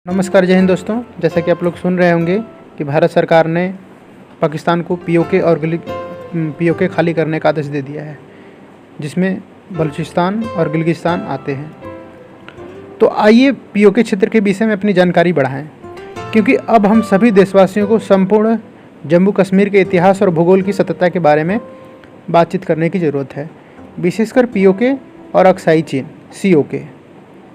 नमस्कार, जय हिंद दोस्तों। जैसा कि आप लोग सुन रहे होंगे कि भारत सरकार ने पाकिस्तान को पीओके खाली करने का आदेश दे दिया है, जिसमें बलूचिस्तान और गिलगिस्तान आते हैं। तो आइए पीओके क्षेत्र के विषय में अपनी जानकारी बढ़ाएं, क्योंकि अब हम सभी देशवासियों को संपूर्ण जम्मू कश्मीर के इतिहास और भूगोल की सत्यता के बारे में बातचीत करने की ज़रूरत है, विशेषकर पीओके और अक्साई चीन सीओके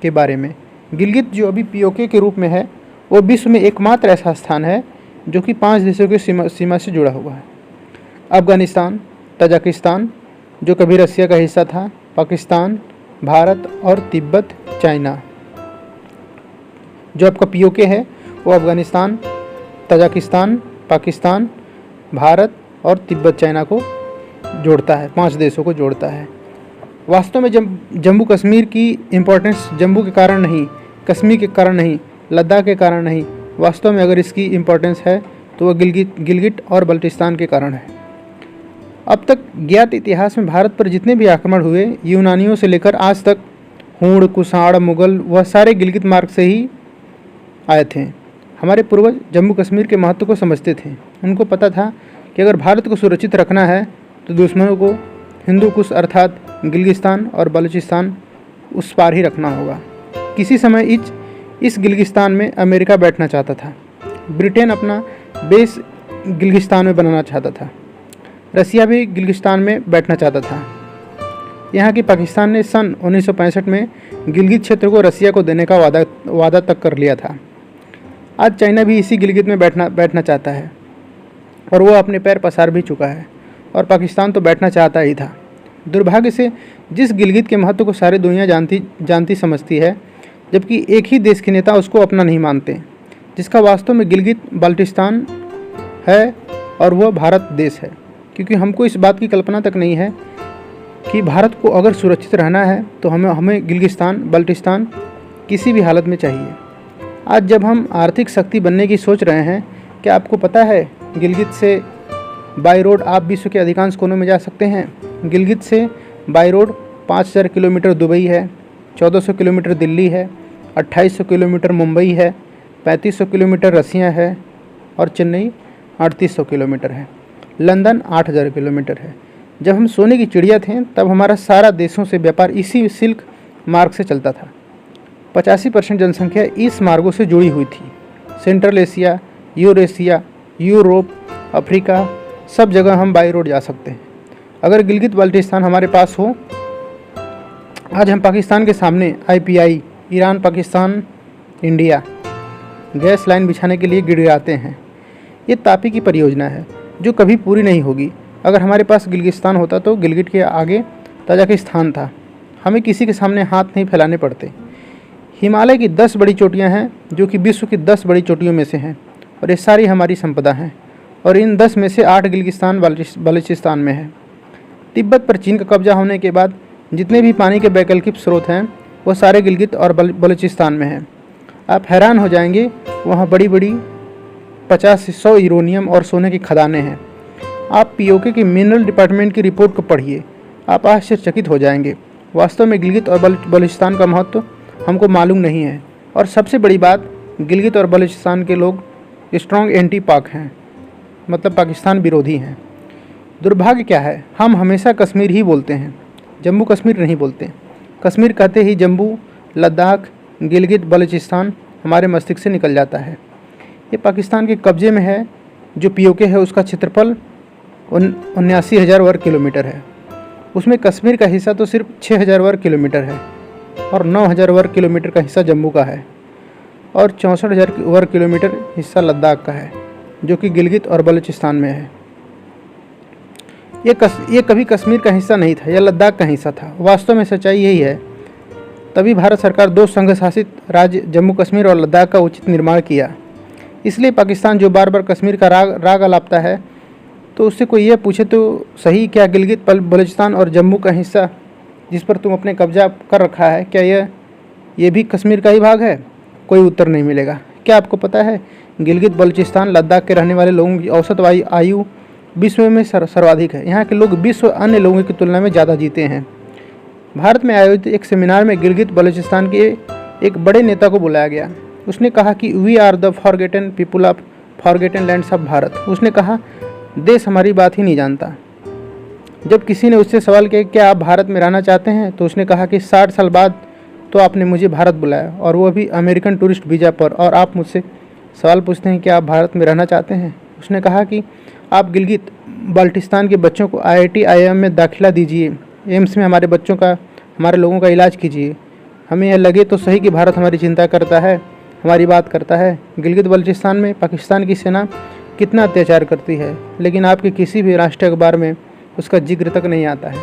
के बारे में। गिलगित जो अभी पीओके के रूप में है, वो विश्व में एकमात्र ऐसा स्थान है जो कि 5 देशों की सीमा से जुड़ा हुआ है। अफगानिस्तान, तजाकिस्तान जो कभी रसिया का हिस्सा था, पाकिस्तान, भारत और तिब्बत, चाइना। जो आपका पीओके है वो अफगानिस्तान, तजाकिस्तान, पाकिस्तान, भारत और तिब्बत, चाइना को जोड़ता है, 5 देशों को जोड़ता है। वास्तव में जम्मू कश्मीर की इम्पोर्टेंस जम्मू के कारण नहीं, कश्मीर के कारण नहीं, लद्दाख के कारण नहीं, वास्तव में अगर इसकी इम्पोर्टेंस है तो वह गिलगिट और बल्टिस्तान के कारण है। अब तक ज्ञात इतिहास में भारत पर जितने भी आक्रमण हुए, यूनानियों से लेकर आज तक हूण, कुषाण, मुगल, वह सारे गिलगित मार्ग से ही आए थे। हमारे पूर्वज जम्मू कश्मीर के महत्व को समझते थे। उनको पता था कि अगर भारत को सुरक्षित रखना है तो दुश्मनों को हिंदू कुश अर्थात गिलगिस्तान और बलूचिस्तान उस पार ही रखना होगा। किसी समय इस गिलगिस्तान में अमेरिका बैठना चाहता था। ब्रिटेन अपना बेस गिलगिस्तान में बनाना चाहता था। रसिया भी गिलगिस्तान में बैठना चाहता था। यहाँ की पाकिस्तान ने सन 1965 में गिलगित क्षेत्र को रसिया को देने का वादा तक कर लिया था। आज चाइना भी इसी गिलगित में बैठना चाहता है और वो अपने पैर पसार भी चुका है, और पाकिस्तान तो बैठना चाहता ही था। दुर्भाग्य से जिस गिलगित के महत्व को सारी दुनिया जानती समझती है, जबकि एक ही देश के नेता उसको अपना नहीं मानते, जिसका वास्तव में गिलगित बाल्टिस्तान है और वह भारत देश है। क्योंकि हमको इस बात की कल्पना तक नहीं है कि भारत को अगर सुरक्षित रहना है तो हमें गिलगिस्तान, बाल्टिस्तान किसी भी हालत में चाहिए। आज जब हम आर्थिक शक्ति बनने की सोच रहे हैं, क्या आपको पता है गिलगित से बाई रोड आप विश्व के अधिकांश कोनों में जा सकते हैं। गिलगित से बाई रोड 5000 किलोमीटर दुबई है, 1400 किलोमीटर दिल्ली है, 2800 किलोमीटर मुंबई है, 3500 किलोमीटर रसिया है और चेन्नई 3800 किलोमीटर है, लंदन 8000 किलोमीटर है। जब हम सोने की चिड़िया थे तब हमारा सारा देशों से व्यापार इसी सिल्क मार्ग से चलता था। 85% जनसंख्या इस मार्गों से जुड़ी हुई थी। Central Asia, Eurasia, Europe, Africa, सब जगह हम बाई रोड जा सकते हैं। अगर गिलगित बाल्टिस्तान हमारे पास हो, आज हम पाकिस्तान के सामने IPI, Iran, Pakistan, India gas line बिछाने के लिए गिड़गिड़ाते हैं। ये तापी की परियोजना है जो कभी पूरी नहीं होगी। अगर हमारे पास गिलगिस्तान होता तो गिलगिट के आगे तजाकिस्तान था। हमें किसी के सामने हाथ नहीं फैलाने पड़ते। हिमालय की 10 बड़ी चोटियाँ हैं जो कि विश्व की 10 बड़ी चोटियों में से हैं, और ये सारी हमारी संपदा हैं, और इन 10 में से 8 गिलगिस्तान बलूचिस्तान में है। तिब्बत पर चीन का कब्जा होने के बाद जितने भी पानी के वैकल्पिक स्रोत हैं वो सारे गिलगित और बलूचिस्तान में हैं। आप हैरान हो जाएंगे, वहाँ बड़ी बड़ी 50 से 100 यूरेनियम और सोने की खदानें हैं। आप पीओके के मिनरल डिपार्टमेंट की रिपोर्ट को पढ़िए, आप आश्चर्यचकित हो जाएंगे। वास्तव में गिलगित और बलूचिस्तान का महत्व हमको मालूम नहीं है। और सबसे बड़ी बात, गिलगित और बलूचिस्तान के लोग स्ट्रॉन्ग एंटी पाक हैं, मतलब पाकिस्तान विरोधी हैं। दुर्भाग्य क्या है, हम हमेशा कश्मीर ही बोलते हैं, जम्मू कश्मीर नहीं बोलते। कश्मीर कहते ही जम्मू, लद्दाख, गिलगित, बलूचिस्तान हमारे मस्तिष्क से निकल जाता है। ये पाकिस्तान के कब्जे में है। जो पीओके है उसका क्षेत्रफल 79,000 वर्ग किलोमीटर है। उसमें कश्मीर का हिस्सा तो सिर्फ 6,000 वर्ग किलोमीटर है, और 9,000 वर्ग किलोमीटर का हिस्सा जम्मू का है, और 64,000 वर्ग किलोमीटर हिस्सा लद्दाख का है, जो कि गिलगित और बलूचिस्तान में है। ये कभी कश्मीर का हिस्सा नहीं था, यह लद्दाख का हिस्सा था। वास्तव में सच्चाई यही है। तभी भारत सरकार 2 संघ शासित राज्य जम्मू कश्मीर और लद्दाख का उचित निर्माण किया। इसलिए पाकिस्तान जो बार बार कश्मीर का राग अलापता है, तो उससे कोई यह पूछे तो सही, क्या गिलगित बलूचिस्तान और जम्मू का हिस्सा जिस पर तुम अपने कब्जा कर रखा है, क्या ये भी कश्मीर का ही भाग है? कोई उत्तर नहीं मिलेगा। क्या आपको पता है गिलगित बलूचिस्तान लद्दाख के रहने वाले लोगों की औसत आयु विश्व में सर्वाधिक है। यहाँ के लोग विश्व अन्य लोगों की तुलना में ज़्यादा जीते हैं। भारत में आयोजित एक सेमिनार में गिलगित बलूचिस्तान के एक बड़े नेता को बुलाया गया। उसने कहा कि we are the forgotten people of forgotten lands of Bharat. उसने कहा देश हमारी बात ही नहीं जानता। जब किसी ने उससे सवाल किया क्या आप भारत में रहना चाहते हैं, तो उसने कहा कि 60 साल बाद तो आपने मुझे भारत बुलाया, और वो भी अमेरिकन टूरिस्ट वीज़ा पर, और आप मुझसे सवाल पूछते हैं कि आप भारत में रहना चाहते हैं। उसने कहा कि आप गिलगित बाल्टिस्तान के बच्चों को IIT IIM में दाखिला दीजिए, एम्स में हमारे बच्चों का, हमारे लोगों का इलाज कीजिए। हमें यह लगे तो सही कि भारत हमारी चिंता करता है, हमारी बात करता है। गिलगित बल्टिस्तान में पाकिस्तान की सेना कितना अत्याचार करती है, लेकिन आपके किसी भी राष्ट्रीय अखबार में उसका जिक्र तक नहीं आता है।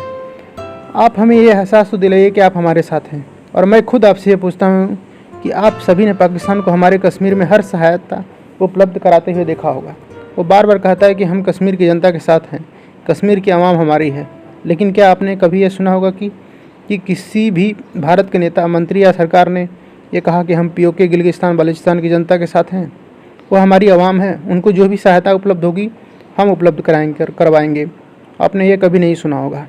आप हमें यह एहसास तो दिलाइए कि आप हमारे साथ हैं। और मैं खुद आपसे ये पूछता हूँ कि आप सभी ने पाकिस्तान को हमारे कश्मीर में हर सहायता उपलब्ध कराते हुए देखा होगा। वो बार बार कहता है कि हम कश्मीर की जनता के साथ हैं, कश्मीर की आवाम हमारी है, लेकिन क्या आपने कभी यह सुना होगा कि किसी भी भारत के नेता, मंत्री या सरकार ने ये कहा कि हम POK गिलगिस्तान बाल्टिस्तान की जनता के साथ हैं, वो हमारी आवाम है, उनको जो भी सहायता उपलब्ध होगी हम उपलब्ध करवाएंगे। आपने ये कभी नहीं सुना होगा।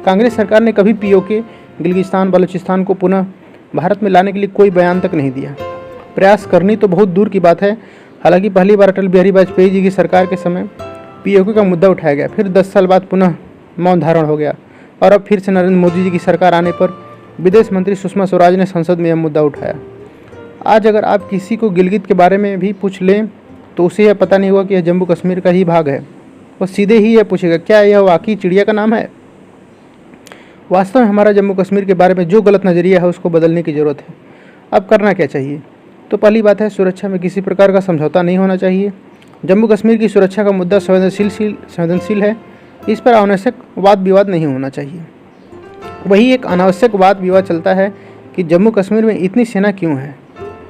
कांग्रेस सरकार ने कभी POK गिलगिस्तान बलूचिस्तान को पुनः भारत में लाने के लिए कोई बयान तक नहीं दिया। प्रयास करनी तो बहुत दूर की बात है। हालांकि पहली बार अटल बिहारी वाजपेयी जी की सरकार के समय POK का मुद्दा उठाया गया, फिर 10 साल बाद पुनः मौन धारण हो गया, और अब फिर से नरेंद्र मोदी जी की सरकार आने पर विदेश मंत्री सुषमा स्वराज ने संसद में यह मुद्दा उठाया। आज अगर आप किसी को गिलगित के बारे में भी पूछ लें तो उसे यह पता नहीं होगा कि यह जम्मू कश्मीर का ही भाग है। वो सीधे ही यह पूछेगा क्या यह वाकई चिड़िया का नाम है। वास्तव में हमारा जम्मू कश्मीर के बारे में जो गलत नज़रिया है उसको बदलने की ज़रूरत है। अब करना क्या चाहिए? तो पहली बात है, सुरक्षा में किसी प्रकार का समझौता नहीं होना चाहिए। जम्मू कश्मीर की सुरक्षा का मुद्दा संवेदनशील है, इस पर अनावश्यक वाद विवाद नहीं होना चाहिए। वही एक अनावश्यक वाद विवाद चलता है कि जम्मू कश्मीर में इतनी सेना क्यों है,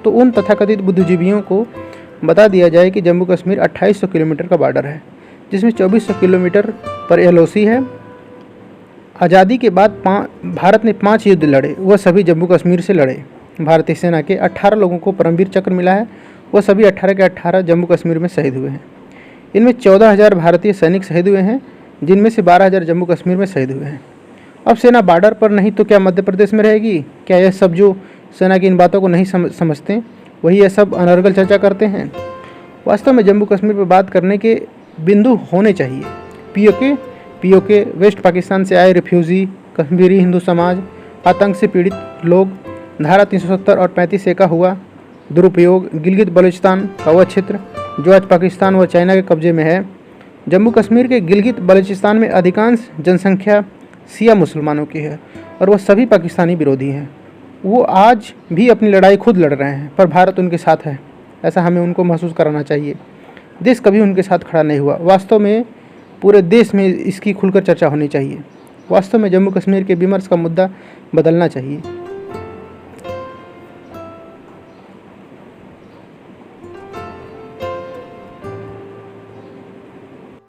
तो उन तथाकथित बुद्धिजीवियों को बता दिया जाए कि जम्मू कश्मीर 2800 किलोमीटर का बॉर्डर है, जिसमें 2400 किलोमीटर पर LOC है। आज़ादी के बाद भारत ने 5 युद्ध लड़े, वह सभी जम्मू कश्मीर से लड़े। भारतीय सेना के 18 लोगों को परमवीर चक्र मिला है, वह सभी 18 के 18 जम्मू कश्मीर में शहीद हुए हैं। इनमें 14,000 भारतीय सैनिक शहीद हुए हैं, जिनमें से 12,000 जम्मू कश्मीर में शहीद हुए हैं। अब सेना बॉर्डर पर नहीं तो क्या मध्य प्रदेश में रहेगी? क्या यह सब जो सेना की इन बातों को नहीं समझते, वही यह सब अनर्गल चर्चा करते हैं? वास्तव में जम्मू कश्मीर पर बात करने के बिंदु होने चाहिए। POK वेस्ट पाकिस्तान से आए रिफ्यूज़ी, कश्मीरी हिंदू समाज, आतंक से पीड़ित लोग, धारा 370 और 35A का हुआ दुरुपयोग, गिलगित बलूचिस्तान का वह क्षेत्र जो आज पाकिस्तान व चाइना के कब्जे में है। जम्मू कश्मीर के गिलगित बलूचिस्तान में अधिकांश जनसंख्या शिया मुसलमानों की है, और वह सभी पाकिस्तानी विरोधी हैं। वो आज भी अपनी लड़ाई खुद लड़ रहे हैं, पर भारत उनके साथ है, ऐसा हमें उनको महसूस कराना चाहिए। देश कभी उनके साथ खड़ा नहीं हुआ। वास्तव में पूरे देश में इसकी खुलकर चर्चा होनी चाहिए। वास्तव में जम्मू कश्मीर के विमर्श का मुद्दा बदलना चाहिए।